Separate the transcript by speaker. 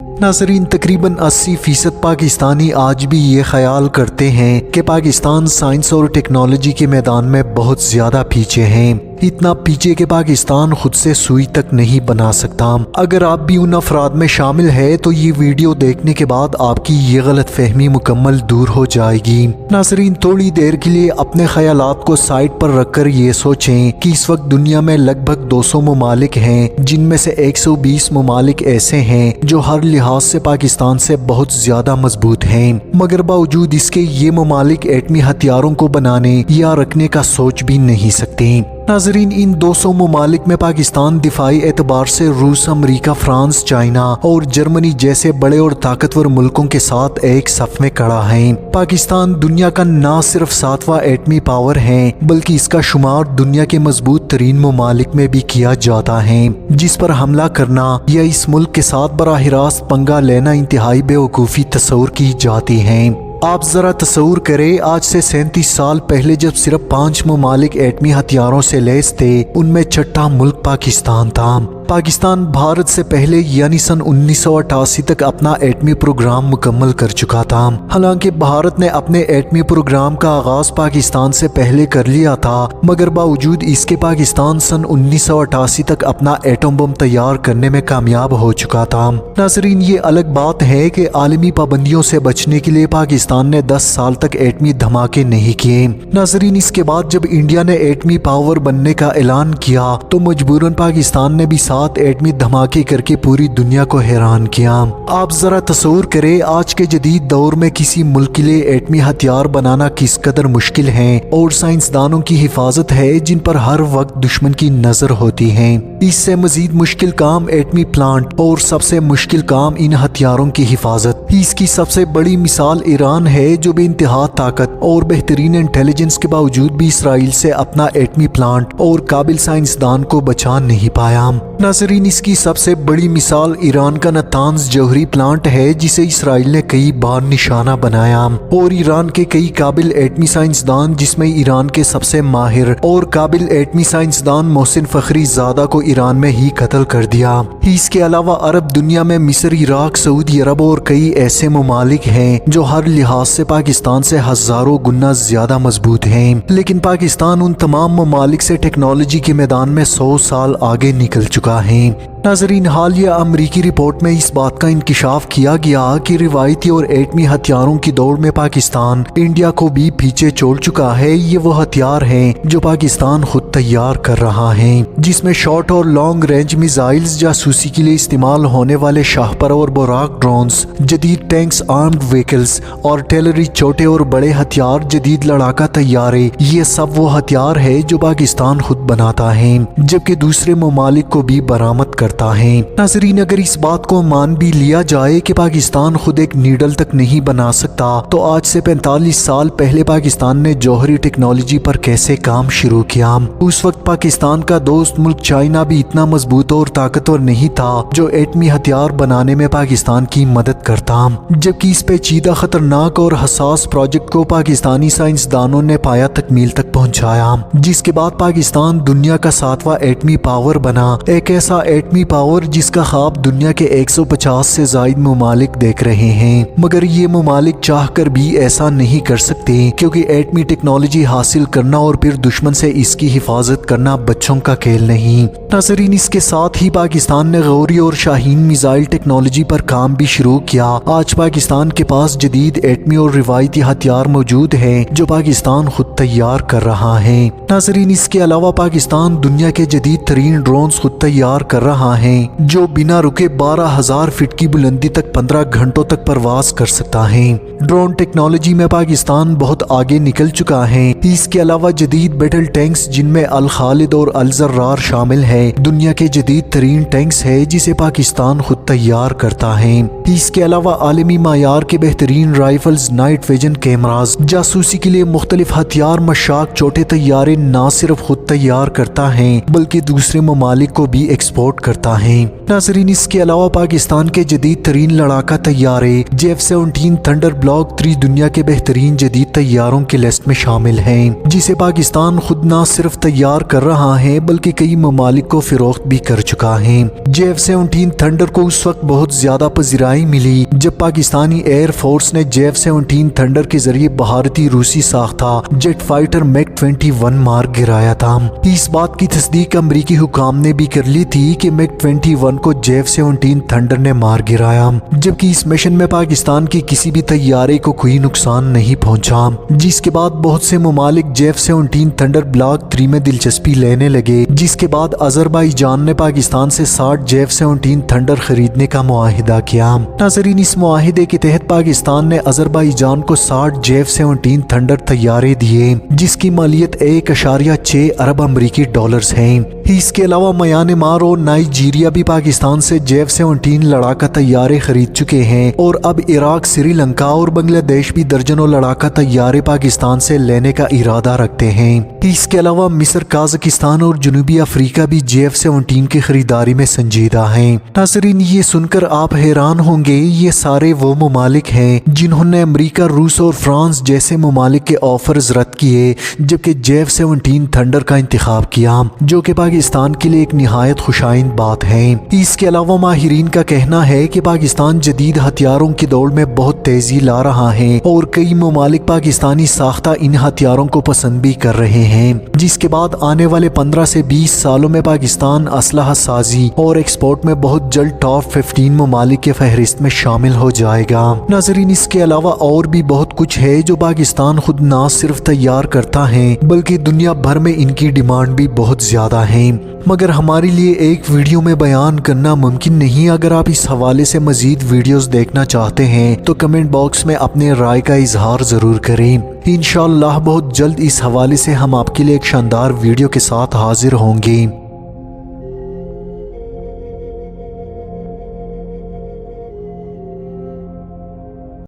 Speaker 1: नाज़रीन, तकरीबन 80% पाकिस्तानी आज भी ये ख्याल करते हैं कि पाकिस्तान साइंस और टेक्नोलॉजी के मैदान में बहुत ज़्यादा पीछे हैं, इतना पीछे कि पाकिस्तान खुद से सुई तक नहीं बना सकता। अगर आप भी उन अफराद में शामिल है तो ये वीडियो देखने के बाद आपकी ये गलत फहमी मुकम्मल दूर हो जाएगी। नाज़रीन, थोड़ी देर के लिए अपने ख्यालात को साइड पर रखकर ये सोचें कि इस वक्त दुनिया में लगभग 200 ममालिक हैं, जिनमें से 120 ममालिक ऐसे हैं जो हर लिहाज से पाकिस्तान से बहुत ज़्यादा मजबूत हैं, मगर बावजूद इसके ये ममालिक एटमी हथियारों को बनाने या रखने का सोच भी नहीं सकते। नाज़रीन, इन 200 ममालिक में पाकिस्तान दिफाई एतबार से रूस, अमरीका, फ्रांस, चाइना और जर्मनी जैसे बड़े और ताकतवर मुल्कों के साथ एक सफ में खड़ा है। पाकिस्तान दुनिया का न सिर्फ 7वां एटमी पावर है, बल्कि इसका शुमार दुनिया के मजबूत तरीन ममालिक में भी किया जाता है, जिस पर हमला करना या इस मुल्क के साथ बराह रास्त पंगा लेना इंतहाई बेवकूफ़ी तस्वुर की जाती है। आप ज़रा तस्वुर करें, आज से 37 साल पहले जब सिर्फ 5 ममालिक एटमी हथियारों से लैस थे, उनमें छठा मुल्क पाकिस्तान था। पाकिस्तान भारत से पहले यानी सन 1988 तक अपना एटमी प्रोग्राम मुकम्मल कर चुका था। हालांकि भारत ने अपने एटमी प्रोग्राम का आगाज पाकिस्तान से पहले कर लिया था, मगर बावजूद इसके पाकिस्तान सन 1988 तक अपना एटम बम तैयार करने में कामयाब हो चुका था। नाज़रीन, ये अलग बात है कि आलमी पाबंदियों से बचने के लिए पाकिस्तान ने 10 साल तक एटमी धमाके नहीं किए। नाज़रीन, इसके बाद जब इंडिया ने एटमी पावर बनने का ऐलान किया तो मजबूरन पाकिस्तान ने भी 7 एटमी धमाके करके पूरी दुनिया को हैरान किया। आप जरा तस्वुर करें, आज के जदीद दौर में किसी मुल्क के लिए एटमी हथियार बनाना किस कदर मुश्किल है और साइंसदानों की हिफाजत है जिन पर हर वक्त दुश्मन की नजर होती है। इससे मजीद मुश्किल काम एटमी प्लांट और सबसे मुश्किल काम इन हथियारों की हिफाजत। इसकी सबसे बड़ी मिसाल ईरान है, जो बेइंतहा ताकत और बेहतरीन इंटेलिजेंस के बावजूद भी इसराइल से अपना एटमी प्लांट और काबिल साइंसदान को बचा नहीं पाया। नाज़रीन, इसकी सबसे बड़ी मिसाल ईरान का नतांज जौहरी प्लांट है, जिसे इसराइल ने कई बार निशाना बनाया और ईरान के कई काबिल एटमी साइंसदान, जिसमें ईरान के सबसे माहिर और काबिल एटमी साइंसदान मोहसिन फखरीज़ादा को ईरान में ही कत्ल कर दिया। इसके अलावा अरब दुनिया में मिस्र, इराक, सऊदी अरब और कई ऐसे ममालिक हैं जो हर लिहाज से पाकिस्तान से हजारों गुना ज्यादा मजबूत हैं, लेकिन पाकिस्तान उन तमाम ममालिक से टेक्नोलॉजी के मैदान में 100 साल आगे निकल चुका है। नाज़रीन, हालिया अमरीकी रिपोर्ट में इस बात का इंकिशाफ किया गया कि रिवायती और एटमी हथियारों की दौड़ में पाकिस्तान इंडिया को भी पीछे छोड़ चुका है। ये वो हथियार हैं जो पाकिस्तान खुद तैयार कर रहा है, जिसमें शॉर्ट और लॉन्ग रेंज मिसाइल्स, जासूसी के लिए इस्तेमाल होने वाले शाहपर और बोराक ड्रोन्स, जदीद टैंक्स, आर्म्ड व्हीकल्स, आर्टिलरी, छोटे और बड़े हथियार, जदीद लड़ाका तैयारे, ये सब वो हथियार है जो पाकिस्तान खुद बनाता है, जबकि दूसरे ममालिक को भी बरामद करता है। नाज़रीन, अगर इस बात को मान भी लिया जाए कि पाकिस्तान खुद एक नीडल तक नहीं बना सकता, तो आज से 45 साल पहले पाकिस्तान ने जौहरी टेक्नोलॉजी पर कैसे काम शुरू किया। उस वक्त पाकिस्तान का दोस्त मुल्क चाइना भी इतना मजबूत और ताकतवर नहीं था जो एटमी हथियार बनाने में पाकिस्तान की मदद करता, जबकि इस पेचीदा, खतरनाक और हसास प्रोजेक्ट को पाकिस्तानी साइंसदानों ने पाया तकमील तक पहुँचाया, जिसके बाद पाकिस्तान दुनिया का 7वां एटमी पावर बना। एक ऐसा एटमी पावर जिसका ख्वाब दुनिया के 150 से ज्यादा ममालिक देख रहे हैं, मगर ये ममालिक चाह कर भी ऐसा नहीं कर सकते, क्योंकि एटमी टेक्नोलॉजी हासिल करना और फिर दुश्मन से इसकी हिफाजत करना बच्चों का खेल नहीं। नाज़रीन, इसके साथ ही पाकिस्तान ने गौरी और शाहीन मिसाइल टेक्नोलॉजी पर काम भी शुरू किया। आज पाकिस्तान के पास जदीद एटमी और रिवायती हथियार मौजूद हैं जो पाकिस्तान खुद तैयार कर रहा है। नाज़रीन, इसके अलावा पाकिस्तान दुनिया के जदीद तरीन ड्रोन्स खुद तैयार कर रहा है, जो बिना रुके 12,000 फीट की बुलंदी तक 15 घंटों तक परवाज कर सकता है। ड्रोन टेक्नोलॉजी में पाकिस्तान बहुत आगे निकल चुका है। इसके अलावा जदीद बैटल टैंक्स, जिनमें अल खालिद और अल जर्रार शामिल है, दुनिया के जदीद तरीन टैंक्स है जिसे पाकिस्तान खुद तैयार करता है। इसके अलावा आलमी मायार के बेहतरीन राइफल्स, नाइट विजन कैमराज, जासूसी के लिए मुख्तलिफ हथियार, मशाक, छोटे तैयारे न सिर्फ खुद तैयार करता है बल्कि दूसरे ममालिक को भी एक्सपोर्ट करता है। नाज़रीन, इसके अलावा पाकिस्तान के जदीद तरीन लड़ाका तैयारे F-17 थंडर ब्लॉक 3 दुनिया के बेहतरीन जदीद तैयारों की लिस्ट में शामिल है। हैं जिसे पाकिस्तान खुद न सिर्फ तैयार कर रहा है बल्कि कई ममालिक को फरोख्त भी कर चुका है। JF-17 थंडर को उस वक्त बहुत ज्यादा पजीराई मिली जब पाकिस्तानी एयर फोर्स ने JF-17 थंडर के जरिए भारतीय रूसी साख्ता जेट फाइटर MiG-21 मार गिराया था। इस बात की तस्दीक अमरीकी हुकाम ने भी कर ली थी कि MiG-21 को JF-17 थंडर ने मार गिराया, जबकि इस मिशन में पाकिस्तान के किसी भी तैयारे को कोई नुकसान नहीं पहुंचा। जिसके बाद बहुत से ममालिक JF-17 थंडर ब्लॉक 3 में दिलचस्पी लेने लगे, जिसके बाद अजरबैजान ने पाकिस्तान से 60 JF-17 थंडर खरीदने का मुआहिदा किया। नाज़रीन, इस मुआहिदे के तहत पाकिस्तान ने अजरबैजान को 60 JF-17 थंडर तैयारे दिए जिसकी मालियत 1.6 अरब अमरीकी डॉलर्स है। इसके अलावा म्यांमार और नाइजीरिया भी पाकिस्तान से JF-17 लड़ाका तैयारे खरीद चुके हैं और अब इराक, श्रीलंका और बांग्लादेश भी दर्जनों लड़ाका तैयारे पाकिस्तान से लेने का इरादा रखते हैं। इसके अलावा मिस्र, काज़ाकिस्तान और जनूबी अफ्रीका भी JF-17 की खरीदारी में संजीदा हैं। नाज़रीन, ये सुनकर आप हैरान होंगे, ये सारे वो ममालिक हैं जिन्होंने अमेरिका, रूस और फ्रांस जैसे ममालिक के ऑफर्स रद्द किए जबकि JF-17 थंडर का इंतखाब किया, जो कि पाकिस्तान के लिए एक निहायत खुशाइंद बात है। इसके अलावा माहिरीन का कहना है कि पाकिस्तान जदीद हथियारों की दौड़ में बहुत तेजी ला रहा है और कई ममालिक पाकिस्तानी साख्ता इन हथियारों को पसंद भी कर रहे हैं, जिसके बाद आने वाले 15 से 20 सालों में पाकिस्तान असलहा साजी और एक्सपोर्ट में बहुत जल्द टॉप 15 ममालिक के फहरिस्त में शामिल हो जाएगा। नाज़रीन, इसके अलावा और भी बहुत कुछ है जो पाकिस्तान खुद ना सिर्फ तैयार करता है बल्कि दुनिया भर में इनकी डिमांड भी बहुत ज्यादा है, मगर हमारे लिए एक वीडियो में बयान करना मुमकिन नहीं। अगर आप इस हवाले से मजीद वीडियोस देखना चाहते हैं तो कमेंट बॉक्स में अपने राय का इजहार ज़रूर करें। इंशाअल्लाह बहुत जल्द इस हवाले से हम आपके लिए एक शानदार वीडियो के साथ हाजिर होंगे।